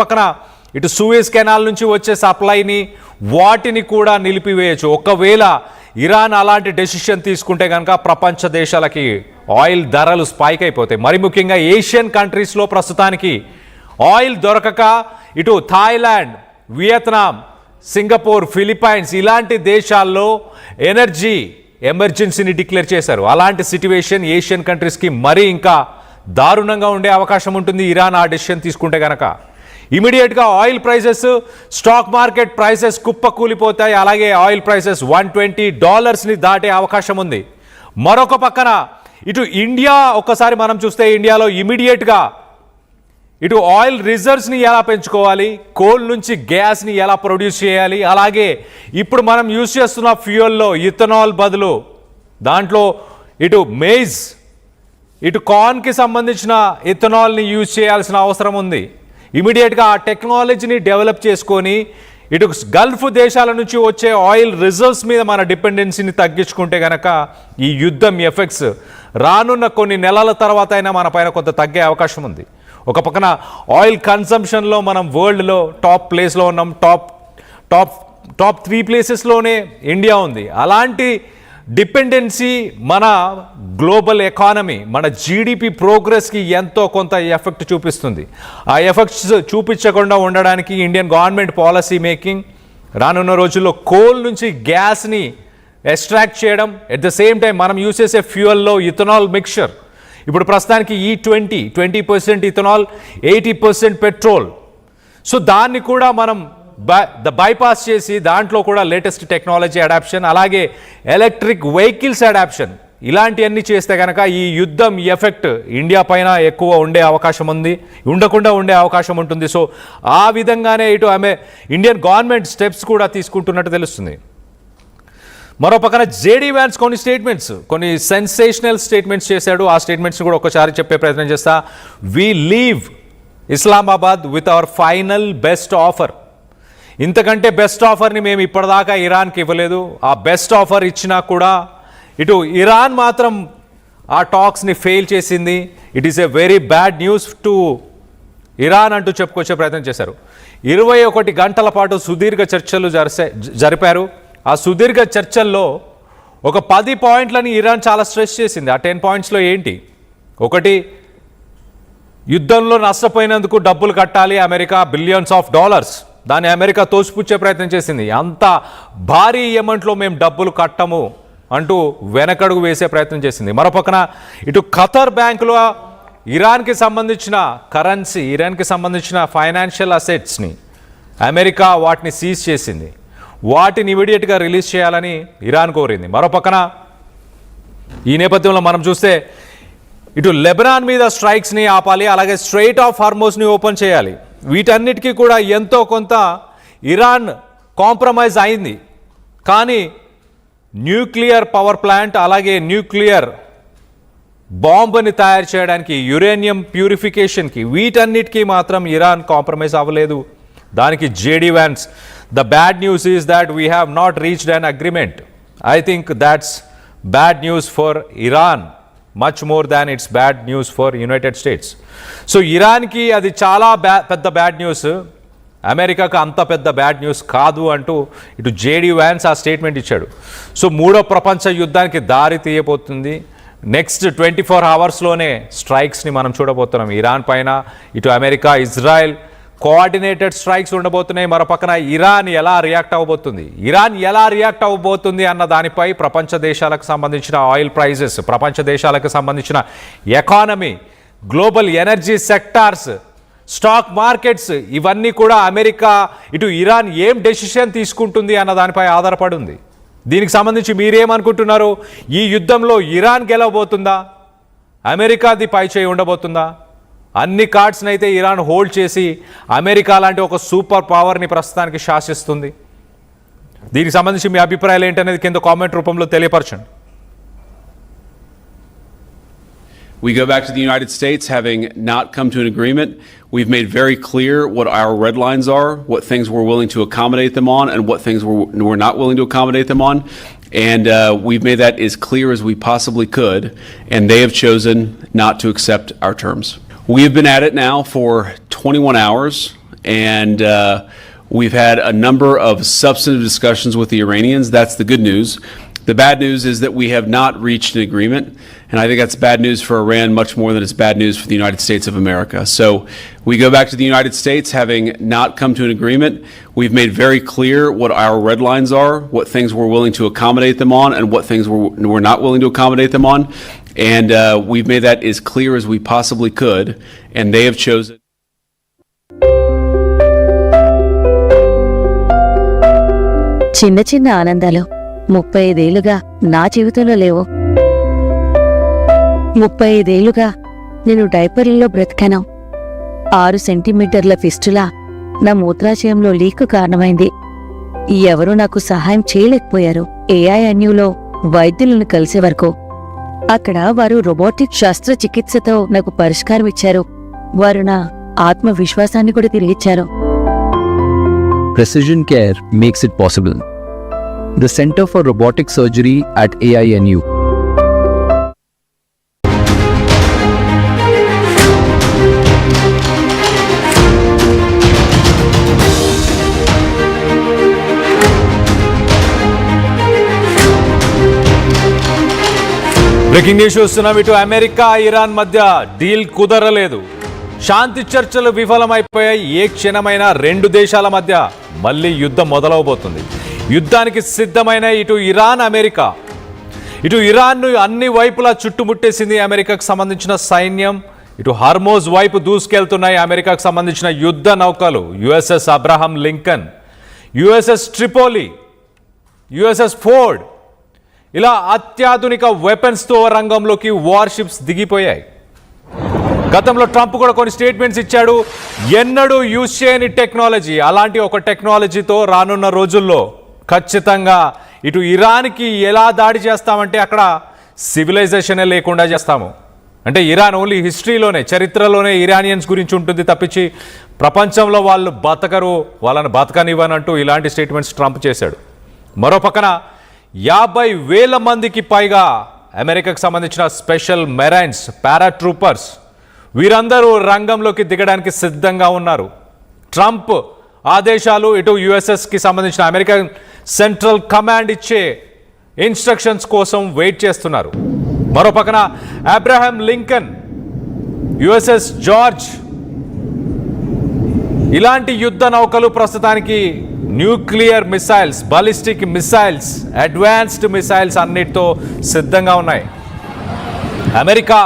పక్కన ఇటు Suez canal నుంచి వచ్చే సప్లైని వాటిని కూడా నిలిపివేయచ్చు. ఒకవేళ ఇరాన్ అలాంటి డెసిషన్ తీసుకుంటే కనుక ప్రపంచ దేశాలకి ఆయిల్ ధరలు స్పైక్ అయిపోతాయి. మరి ముఖ్యంగా ఏషియన్ కంట్రీస్లో ప్రస్తుతానికి ఆయిల్ దొరకక ఇటు థాయిలాండ్, వియత్నాం, సింగపూర్, ఫిలిప్పైన్స్ ఇలాంటి దేశాల్లో ఎనర్జీ ఎమర్జెన్సీని డిక్లేర్ చేశారు. అలాంటి సిట్యువేషన్ ఏషియన్ కంట్రీస్కి మరీ ఇంకా దారుణంగా ఉండే అవకాశం ఉంటుంది ఇరాన్ ఆ డెసిషన్ తీసుకుంటే కనుక. ఇమీడియట్గా oil prices, stock market prices కుప్పకూలిపోతాయి. అలాగే ఆయిల్ ప్రైసెస్ $120ని దాటే అవకాశం ఉంది. మరొక పక్కన ఇటు ఇండియా ఒక్కసారి మనం చూస్తే ఇండియాలో ఇమీడియట్గా ఇటు ఆయిల్ రిజర్వ్స్ని ఎలా పెంచుకోవాలి, కోల్ నుంచి గ్యాస్ని ఎలా ప్రొడ్యూస్ చేయాలి, అలాగే ఇప్పుడు మనం యూజ్ చేస్తున్న ఫ్యూయల్లో ఇథనాల్ బదులు దాంట్లో ఇటు మేజ్, ఇటు కార్న్కి సంబంధించిన ఇథనాల్ని యూజ్ చేయాల్సిన అవసరం ఉంది. ఇమీడియట్గా ఆ టెక్నాలజీని డెవలప్ చేసుకొని ఇటు గల్ఫ్ దేశాల నుంచి వచ్చే ఆయిల్ రిజర్వ్స్ మీద మన డిపెండెన్సీని తగ్గించుకుంటే కనుక ఈ యుద్ధం ఎఫెక్ట్స్ రానున్న కొన్ని నెలల తర్వాత అయినా మన పైన కొంత తగ్గే అవకాశం ఉంది. ఒక పక్కన ఆయిల్ కన్సంప్షన్లో మనం వరల్డ్లో టాప్ ప్లేస్లో ఉన్నాం. టాప్ 3 ప్లేసెస్లోనే ఇండియా ఉంది. అలాంటి డిపెండెన్సీ మన గ్లోబల్ ఎకానమీ, మన జీడిపి ప్రోగ్రెస్కి ఎంతో కొంత ఎఫెక్ట్ చూపిస్తుంది. ఆ ఎఫెక్ట్స్ చూపించకుండా ఉండడానికి ఇండియన్ గవర్నమెంట్ పాలసీ మేకింగ్ రానున్న రోజుల్లో కోల్ నుంచి గ్యాస్ని ఎక్స్ట్రాక్ట్ చేయడం, ఎట్ ద సేమ్ టైం మనం యూజ్ చేసే ఫ్యూయల్లో ఇథనాల్ మిక్చర్ ఇప్పుడు ప్రస్తుతానికి E20% ఇథనాల్, 80% పెట్రోల్. సో దాన్ని కూడా మనం బైపాస్ చేసి దాంట్లో కూడా లేటెస్ట్ టెక్నాలజీ అడాప్షన్, అలాగే ఎలక్ట్రిక్ వెహికల్స్ అడాప్షన్ ఇలాంటివన్నీ చేస్తే కనుక ఈ యుద్ధం ఎఫెక్ట్ ఇండియా పైన ఎక్కువ ఉండే అవకాశం ఉంది, ఉండకుండా ఉండే అవకాశం ఉంటుంది. సో ఆ విధంగానే ఇటు ఇండియన్ గవర్నమెంట్ స్టెప్స్ కూడా తీసుకుంటున్నట్టు తెలుస్తుంది. మరో పక్కన జేడీ వ్యాన్స్ కొన్ని సెన్సేషనల్ స్టేట్మెంట్స్ చేశాడు. ఆ స్టేట్మెంట్స్ కూడా ఒకసారి చెప్పే ప్రయత్నం చేస్తా. We leave Islamabad with our final best offer. ఇంతకంటే బెస్ట్ ఆఫర్ని మేము ఇప్పటిదాకా ఇరాన్కి ఇవ్వలేదు. ఆ బెస్ట్ ఆఫర్ ఇచ్చినా కూడా ఇటు ఇరాన్ మాత్రం ఆ టాక్స్ని ఫెయిల్ చేసింది. It is a very bad news to Iran అంటూ చెప్పుకొచ్చే ప్రయత్నం చేశారు. 21 గంటల పాటు సుదీర్ఘ చర్చలు జరిపారు. ఆ సుదీర్ఘ చర్చల్లో ఒక 10 పాయింట్లని ఇరాన్ చాలా స్ట్రెస్ చేసింది. ఆ 10 పాయింట్స్లో ఏంటి? ఒకటి, యుద్ధంలో నష్టపోయినందుకు డబ్బులు కట్టాలి అమెరికా, బిలియన్స్ ఆఫ్ డాలర్స్. దాన్ని అమెరికా తోసిపుచ్చే ప్రయత్నం చేసింది. అంత భారీ అమౌంట్లో మేము డబ్బులు కట్టము అంటూ వెనకడుగు వేసే ప్రయత్నం చేసింది. మరోపక్కన ఇటు ఖతర్ బ్యాంకులో ఇరాన్కి సంబంధించిన కరెన్సీ, ఇరాన్కి సంబంధించిన ఫైనాన్షియల్ అసెట్స్ని అమెరికా వాటిని సీజ్ చేసింది. వాటిని ఇమీడియట్గా రిలీజ్ చేయాలని ఇరాన్ కోరింది. మరోపక్కన ఈ నేపథ్యంలో మనం చూస్తే ఇటు లెబనాన్ మీద స్ట్రైక్స్ని ఆపాలి, అలాగే స్ట్రెయిట్ ఆఫ్ హార్మోస్ని ఓపెన్ చేయాలి. వీటన్నిటికీ కూడా ఎంతో కొంత ఇరాన్ కాంప్రమైజ్ అయింది. కానీ న్యూక్లియర్ పవర్ ప్లాంట్, అలాగే న్యూక్లియర్ బాంబుని తయారు చేయడానికి, యురేనియం ప్యూరిఫికేషన్కి, వీటన్నిటికీ మాత్రం ఇరాన్ కాంప్రమైజ్ అవ్వలేదు. దానికి JD Vance, the bad news is that we have not reached an agreement. I think that's bad news for Iran much more than it's bad news for United States. So ఇరాన్కి అది చాలా పెద్ద bad news, అమెరికాకు అంత పెద్ద bad news కాదు అంటూ ఇటు JD Vance ఆ స్టేట్మెంట్ ఇచ్చాడు. సో 3వ ప్రపంచ యుద్ధానికి దారి తీయబోతుంది. నెక్స్ట్ 24 అవర్స్లోనే స్ట్రైక్స్ని మనం చూడబోతున్నాం ఇరాన్ పైన. ఇటు అమెరికా, ఇజ్రాయెల్ కోఆర్డినేటెడ్ స్ట్రైక్స్ ఉండబోతున్నాయి. మరోపక్కన ఇరాన్ ఎలా రియాక్ట్ అవ్వబోతుంది అన్న దానిపై ప్రపంచ దేశాలకు సంబంధించిన ఆయిల్ ప్రైజెస్, ప్రపంచ దేశాలకు సంబంధించిన economy, global energy sectors, stock markets ఇవన్నీ కూడా అమెరికా, ఇటు ఇరాన్ ఏం డెసిషన్ తీసుకుంటుంది అన్న దానిపై ఆధారపడి ఉంది. దీనికి సంబంధించి మీరేమనుకుంటున్నారు? ఈ యుద్ధంలో ఇరాన్ గెలవబోతుందా, అమెరికాది పై చేయి ఉండబోతుందా? అన్ని కార్డ్స్ని అయితే ఇరాన్ హోల్డ్ చేసి అమెరికా లాంటి ఒక సూపర్ పవర్ని ప్రస్తుతానికి శాసిస్తుంది. దీనికి సంబంధించి మీ అభిప్రాయాలు ఏంటనేది కింద కామెంట్ రూపంలో తెలియపరచండి. We go back to the United States having not come to an agreement. We've made very clear what our red lines are, what things we're willing to accommodate them on, and what things we're not willing to accommodate them on. And we've made that as clear as we possibly could, and they have chosen not to accept our terms. We have been at it now for 21 hours, and we've had a number of substantive discussions with the Iranians. That's the good news. The bad news is that we have not reached an agreement, and I think that's bad news for Iran much more than it's bad news for the United States of America. So we go back to the United States having not come to an agreement. We've made very clear what our red lines are, what things we're willing to accommodate them on, and what things we're not willing to accommodate them on. And we've made that as clear as we possibly could, and they have chosen. చిన్న చిన్న ఆనందాలు 35 ఏళ్లుగా నా జీవితంలో లేవు. 35 ఏళ్లుగా నేను డైపర్లలో బ్రతికాను. 6 సెంటీమీటర్ల ఫిస్టులా నా మూత్రాశయంలో లీక్ కారణమైంది. ఎవరూ నాకు సహాయం చేయలేకపోయారు. ఏఐఎన్యూలో వైద్యులను కలిసే వరకు. అక్కడ వారు రోబోటిక్ శస్త్రచికిత్సతో నాకు పరిష్కారం ఇచ్చారు. వారు నా ఆత్మవిశ్వాసాన్ని కూడా తిరిగిచ్చారు. Precision Care makes it possible. The Center for Robotic Surgery at AINU. Breaking news చూస్తున్నాం. ఇటు అమెరికా ఇరాన్ మధ్య డీల్ కుదరలేదు. శాంతి చర్చలు విఫలమైపోయాయి. ఏ క్షణమైన రెండు దేశాల మధ్య మళ్ళీ యుద్ధం మొదలవబోతుంది. యుద్ధానికి సిద్ధమైన ఇటు ఇరాన్ అమెరికా. ఇటు ఇరాన్ను అన్ని వైపులా చుట్టుముట్టేసింది అమెరికాకు సంబంధించిన సైన్యం. ఇటు హార్మోజ్ వైపు దూసుకెళ్తున్నాయి అమెరికాకు సంబంధించిన యుద్ధ నౌకలు. USS Abraham Lincoln, USS Tripoli, USS Ford, ఇలా అత్యాధునిక వెపన్స్తో రంగంలోకి వార్షిప్స్ దిగిపోయాయి. గతంలో ట్రంప్ కూడా కొన్ని స్టేట్మెంట్స్ ఇచ్చాడు. ఎన్నడూ యూజ్ చేయని టెక్నాలజీ, అలాంటి ఒక టెక్నాలజీతో రానున్న రోజుల్లో ఖచ్చితంగా ఇటు ఇరాన్కి ఎలా దాడి చేస్తామంటే అక్కడ సివిలైజేషనే లేకుండా చేస్తాము. అంటే ఇరాన్ ఓన్లీ హిస్టరీలోనే, చరిత్రలోనే ఇరానియన్స్ గురించి ఉంటుంది తప్పించి ప్రపంచంలో వాళ్ళు బతకరు, వాళ్ళని బతకనివ్వనంటూ ఇలాంటి స్టేట్మెంట్స్ ట్రంప్ చేశాడు. మరో పక్కన 50,000 మందికి పైగా అమెరికాకు సంబంధించిన స్పెషల్ మెరైన్స్, పారాట్రూపర్స్, వీరందరూ రంగంలోకి దిగడానికి సిద్ధంగా ఉన్నారు. ట్రంప్ ఆదేశాలు, ఇటు యుఎస్ఎస్కి సంబంధించిన అమెరికన్ సెంట్రల్ కమాండ్ ఇచ్చే ఇన్స్ట్రక్షన్స్ కోసం వెయిట్ చేస్తున్నారు. మరో పక్కన అబ్రహం లింకన్, యుఎస్ఎస్ జార్జ్, ఇలాంటి యుద్ధ నౌకలు ప్రస్తుతానికి nuclear missiles, ballistic missiles, advanced missiles అన్నిటితో సిద్ధంగా ఉన్నాయి. అమెరికా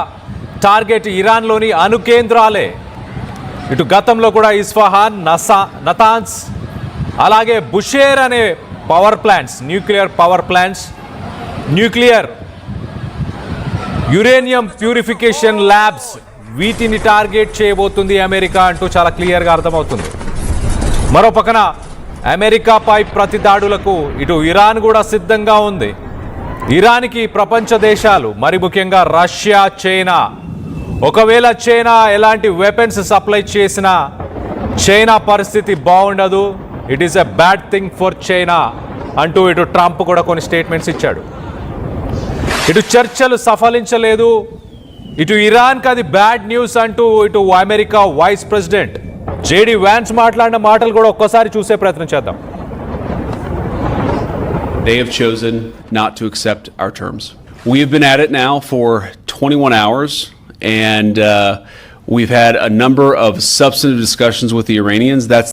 టార్గెట్ ఇరాన్లోని అణు కేంద్రాలే. ఇటు గతంలో కూడా ఇస్ఫహాన్, నతాన్స్, అలాగే బుషేర్ అనే power plants, nuclear power plants, nuclear uranium purification labs, వీటిని టార్గెట్ చేయబోతుంది అమెరికా అంటూ చాలా క్లియర్గా అర్థమవుతుంది. మరో పక్కన అమెరికాపై ప్రతి దాడులకు ఇటు ఇరాన్ కూడా సిద్ధంగా ఉంది. ఇరాన్కి ప్రపంచ దేశాలు, మరి ముఖ్యంగా రష్యా, చైనా, ఒకవేళ చైనా ఎలాంటి వెపన్స్ సప్లై చేసినా చైనా పరిస్థితి బాగుండదు. It is a bad thing for China అంటూ ఇటు ట్రంప్ కూడా కొన్ని స్టేట్మెంట్స్ ఇచ్చాడు. ఇటు చర్చలు సఫలించలేదు, ఇటు ఇరాన్కి అది బ్యాడ్ న్యూస్ అంటూ ఇటు America vice president JD Vance మాట్లాడిన మాటలు కూడా ఒక్కసారి చూసే ప్రయత్నం చేద్దాం. They have chosen not to accept our terms. We have been at it now for 21 hours, and we've had a number of substantive discussions with the Iranians. That's